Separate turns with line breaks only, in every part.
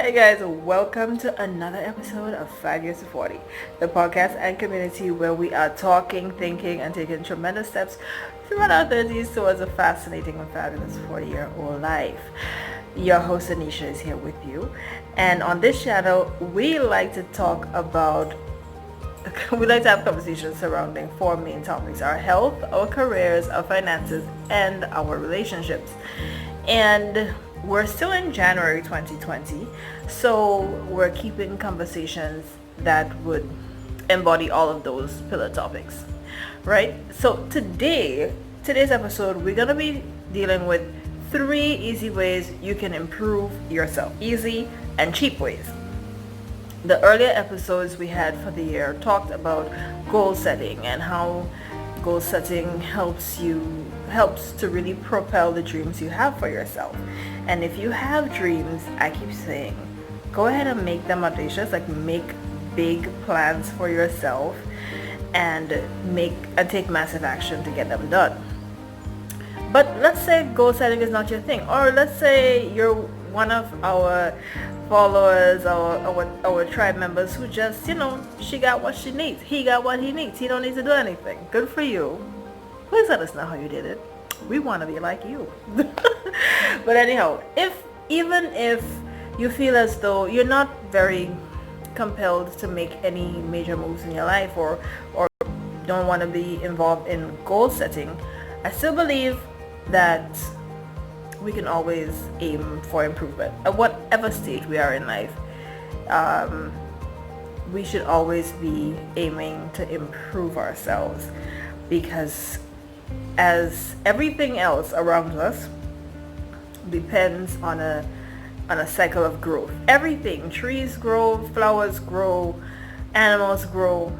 Hey guys, welcome to another episode of 5 Years to 40, the podcast and community where we are talking, thinking, and taking tremendous steps throughout our 30s towards a fascinating and fabulous 40-year-old life. Your host Anisha is here with you, and on this channel we like to talk about we like to have conversations surrounding four main topics: our health, our careers, our finances, and our relationships. And we're still in January 2020, so we're keeping conversations that would embody all of those pillar topics, right? So today's episode, we're gonna be dealing with 3 easy ways you can improve yourself. Easy and cheap ways. The earlier episodes we had for the year talked about goal setting and how goal setting helps to really propel the dreams you have for yourself. And if you have dreams, I keep saying, go ahead and make them audacious, like make big plans for yourself and take massive action to get them done. But let's say goal setting is not your thing, or let's say you're one of our followers or our tribe members who just, she got what she needs, he got what he needs, he don't need to do anything. Good for you. Please let us know how you did it. We want to be like you. But anyhow, even if you feel as though you're not very compelled to make any major moves in your life or don't want to be involved in goal setting, I still believe that we can always aim for improvement at whatever stage we are in life. We should always be aiming to improve ourselves, because as everything else around us depends on a cycle of growth. Everything, trees grow, flowers grow, animals grow.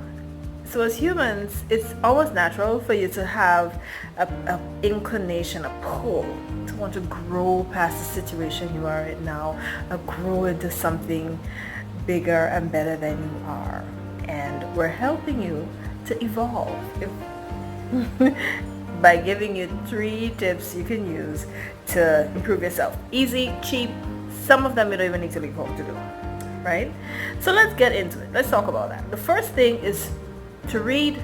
So as humans, it's almost natural for you to have a inclination, a pull to want to grow past the situation you are in now, grow into something bigger and better than you are. And we're helping you to evolve by giving you 3 tips you can use to improve yourself. Easy, cheap, some of them you don't even need to leave home to do, right? So let's get into it. Let's talk about that. The first thing is to read.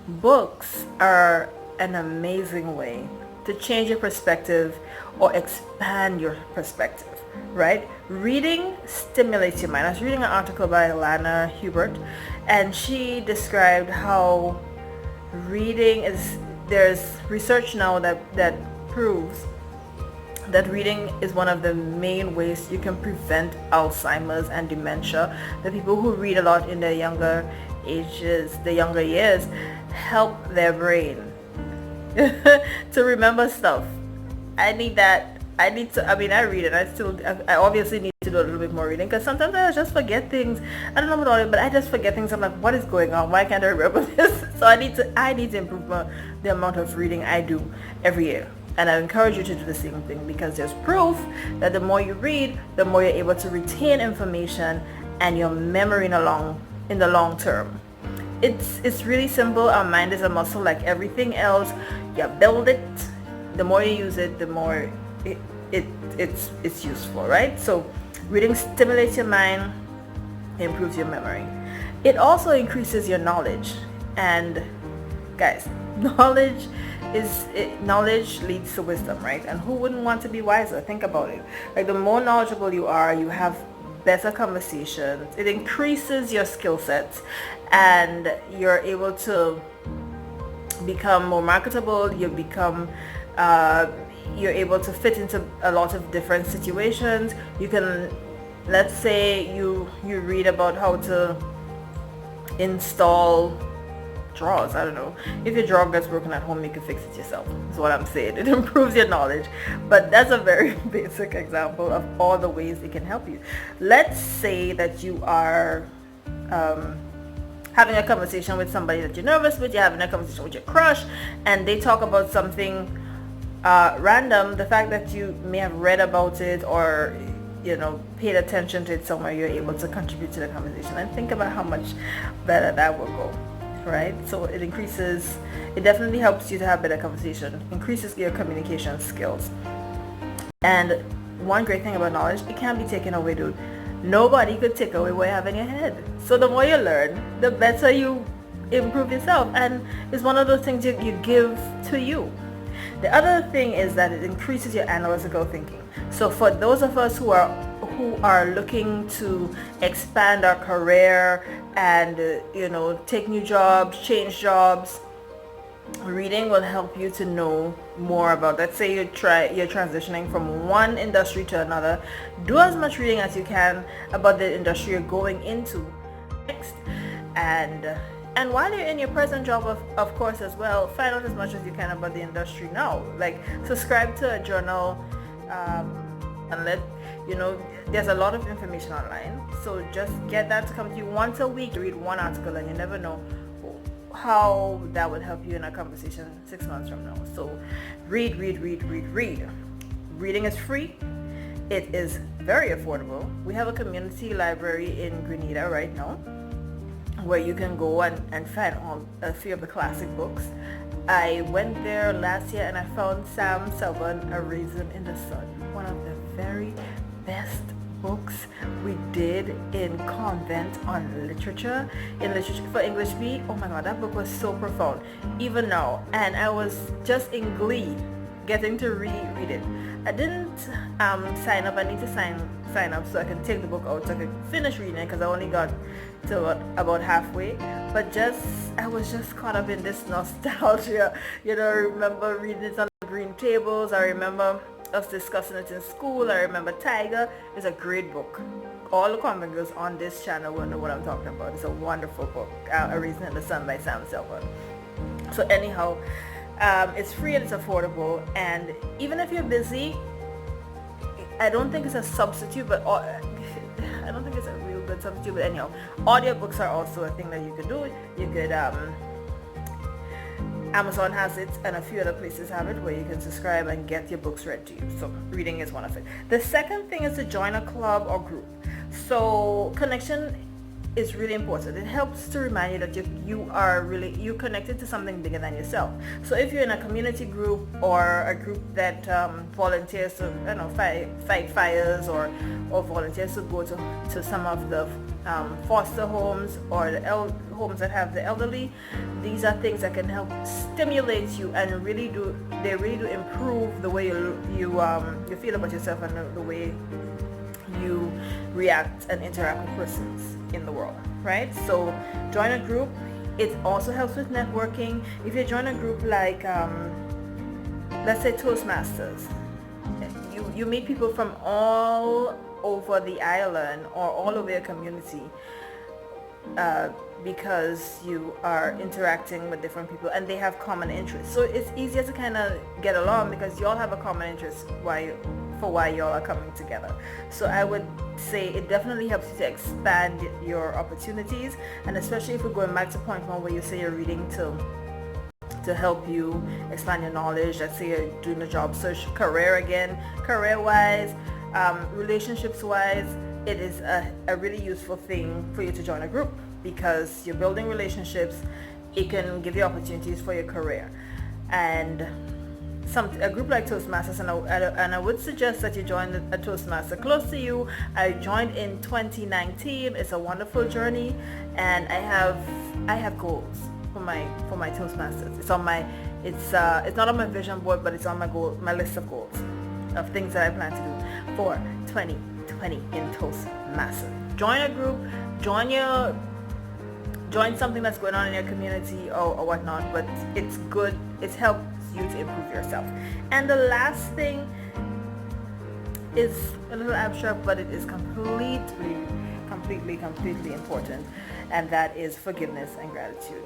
Books are an amazing way to change your perspective or expand your perspective, right? Reading stimulates your mind. I was reading an article by Lana Hubert, and she described how there's research now that proves that reading is one of the main ways you can prevent Alzheimer's and dementia. The people who read a lot in their younger years, help their brain to remember stuff. I read it. I obviously need to do a little bit more reading, because sometimes I just forget things. I don't know about it, but I just forget things. I'm like, what is going on? Why can't I remember this? So I need to improve the amount of reading I do every year. And I encourage you to do the same thing, because there's proof that the more you read, the more you're able to retain information and your memory in the long term. It's really simple. Our mind is a muscle like everything else. You build it. The more you use it, the more it's useful, right? So reading stimulates your mind, improves your memory. It also increases your knowledge. And guys, knowledge leads to wisdom, right? And who wouldn't want to be wiser? Think about it. Like, the more knowledgeable you are, you have better conversations. It increases your skill sets, and you're able to become more marketable. You're able to fit into a lot of different situations. You can, let's say you read about how to install drawers. I don't know. If your drawer gets broken at home, you can fix it yourself. That's what I'm saying. It improves your knowledge. But that's a very basic example of all the ways it can help you. Let's say that you are having a conversation with somebody that you're nervous with. You're having a conversation with your crush, and they talk about something random. The fact that you may have read about it or paid attention to it somewhere, you're able to contribute to the conversation. And think about how much better that will go. Right? So it definitely helps you to have better conversation, increases your communication skills. And one great thing about knowledge, it can't be taken away, dude. Nobody could take away what you have in your head. So the more you learn, the better you improve yourself. And it's one of those things you give to you. The other thing is that it increases your analytical thinking. So for those of us who are looking to expand our career and take new jobs, change jobs, reading will help you to know more about. Let's say you're transitioning from one industry to another. Do as much reading as you can about the industry you're going into next, and while you're in your present job, of course, as well, find out as much as you can about the industry now. Like, subscribe to a journal, and there's a lot of information online. So just get that to come to you once a week. Read one article, and you never know how that would help you in a conversation 6 months from now. So read. Reading is free. It is very affordable. We have a community library in Grenada right now, where you can go and find a few of the classic books. I went there last year and I found Sam Selvon, A Raisin in the Sun, one of the very best books we did in convent on literature for English B. Oh my god, that book was so profound, even now. And I was just in glee getting to reread it. I didn't sign up. I need to sign up so I can take the book out so I can finish reading it, because I only got to about halfway. But I was just caught up in this nostalgia. I remember reading it on the green tables. I remember us discussing it in school. I remember Tiger. It's a great book. All the convent girls on this channel will know what I'm talking about. It's a wonderful book, A Raisin in the Sun by Sam Selvon. So anyhow, it's free and it's affordable, and even if you're busy, I don't think it's a substitute, but I don't think it's a real good substitute. But anyhow, audiobooks are also a thing that you could do. You could Amazon has it, and a few other places have it, where you can subscribe and get your books read to you. So reading is one of it. The second thing is to join a club or group. So connection is really important. It helps to remind you that you connected to something bigger than yourself. So if you're in a community group or a group that volunteers to fight fires, or volunteers to go to some of the foster homes or the homes that have the elderly, these are things that can help stimulate you and really do improve the way you feel about yourself and the way you react and interact with persons in the world, right? So join a group. It also helps with networking. If you join a group like let's say Toastmasters, you meet people from all over the island or all over your community, because you are interacting with different people and they have common interests. So it's easier to kind of get along because you all have a common interest for why y'all are coming together. So I would say it definitely helps you to expand your opportunities, and especially if we're going back to point one where you say you're reading to help you expand your knowledge. Let's say you're doing a job search, career-wise, relationships-wise, it is a really useful thing for you to join a group, because you're building relationships. It can give you opportunities for your career. And a group like Toastmasters, and I would suggest that you join a Toastmaster close to you. I joined in 2019. It's a wonderful journey, and I have goals for my Toastmasters. It's not on my vision board, but it's on my list of goals of things that I plan to do for 2020 in Toastmasters. Join a group, join something that's going on in your community or whatnot, but it's good. It helps you to improve yourself. And the last thing is a little abstract, but it is completely important, and that is forgiveness and gratitude.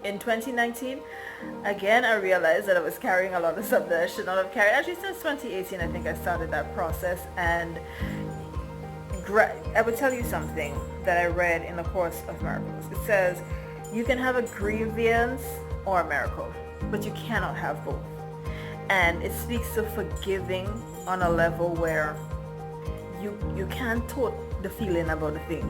In 2019, again, I realized that I was carrying a lot of stuff that I should not have carried. Actually, since 2018, I think I started that process. And I would tell you something that I read in the Course of Miracles. It says, you can have a grievance or a miracle, but you cannot have both. And it speaks to forgiving on a level where you can't tote the feeling about the thing.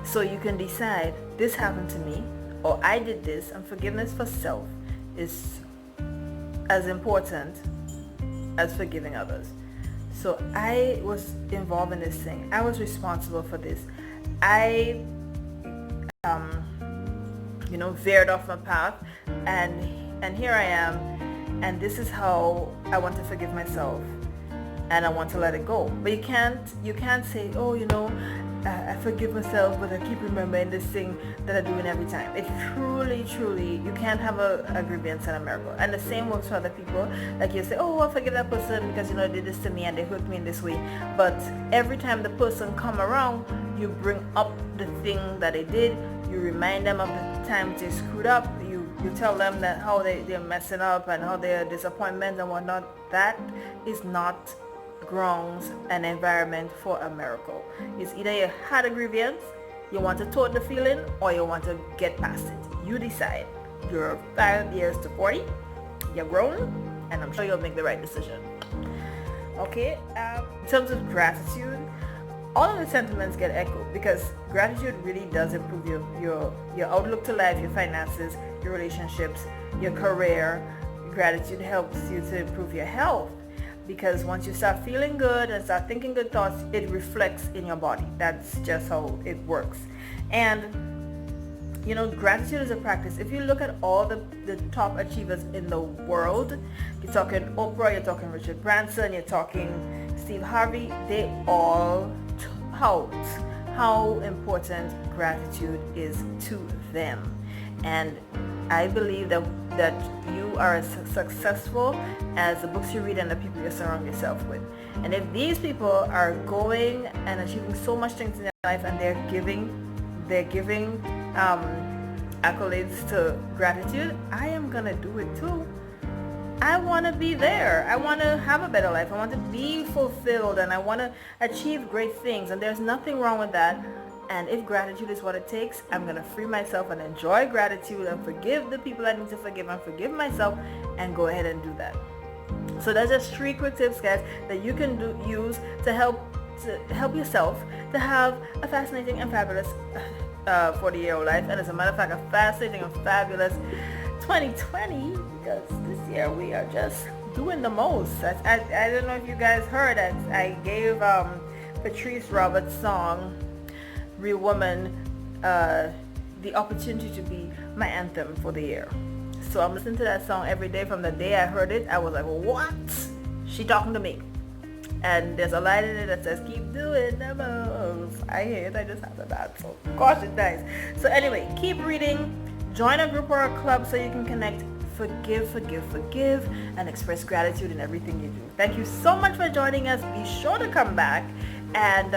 So you can decide, this happened to me, or I did this, and forgiveness for self is as important as forgiving others. So I was involved in this thing. I was responsible for this. I veered off my path, and here I am, and this is how I want to forgive myself, and I want to let it go. But you can't say, oh, I forgive myself, but I keep remembering this thing that I'm doing every time. It truly, you can't have a grievance and a miracle. And the same works for other people. Like you say, oh, I forgive that person because they did this to me and they hurt me in this way. But every time the person come around, you bring up the thing that they did. You remind them of the times they screwed up. You tell them that how they're messing up and how they're disappointments and whatnot. That is not grounds an environment for a miracle. It's either you had a grievance, you want to tote the feeling, or you want to get past it. You decide. You're 5 years to 40, you're grown, and I'm sure you'll make the right decision. Okay, in terms of gratitude, all of the sentiments get echoed because gratitude really does improve your outlook to life, your finances, your relationships, your career. Gratitude helps you to improve your health, because once you start feeling good and start thinking good thoughts, it reflects in your body. That's just how it works. And gratitude is a practice. If you look at all the top achievers in the world, you're talking Oprah, you're talking Richard Branson, you're talking Steve Harvey, they all tout how important gratitude is to them. And I believe that you are as successful as the books you read and the people you surround yourself with. And if these people are going and achieving so much things in their life and they're giving accolades to gratitude, I am gonna do it too. I want to be there. I want to have a better life. I want to be fulfilled, and I want to achieve great things, and there's nothing wrong with that. And if gratitude is what it takes, I'm going to free myself and enjoy gratitude and forgive the people I need to forgive and forgive myself, and go ahead and do that. So there's just 3 quick tips, guys, that you can use to help yourself to have a fascinating and fabulous 40-year-old life. And as a matter of fact, a fascinating and fabulous 2020, because this year we are just doing the most. I don't know if you guys heard that I gave Patrice Roberts' song Real Woman the opportunity to be my anthem for the year. So I'm listening to that song every day. From the day I heard it, I was like, what? She talking to me. And there's a line in it that says, keep doing the most. I hear it, I just have to dance. So gosh, it does. So anyway, keep reading. Join a group or a club so you can connect, forgive, and express gratitude in everything you do. Thank you so much for joining us. Be sure to come back and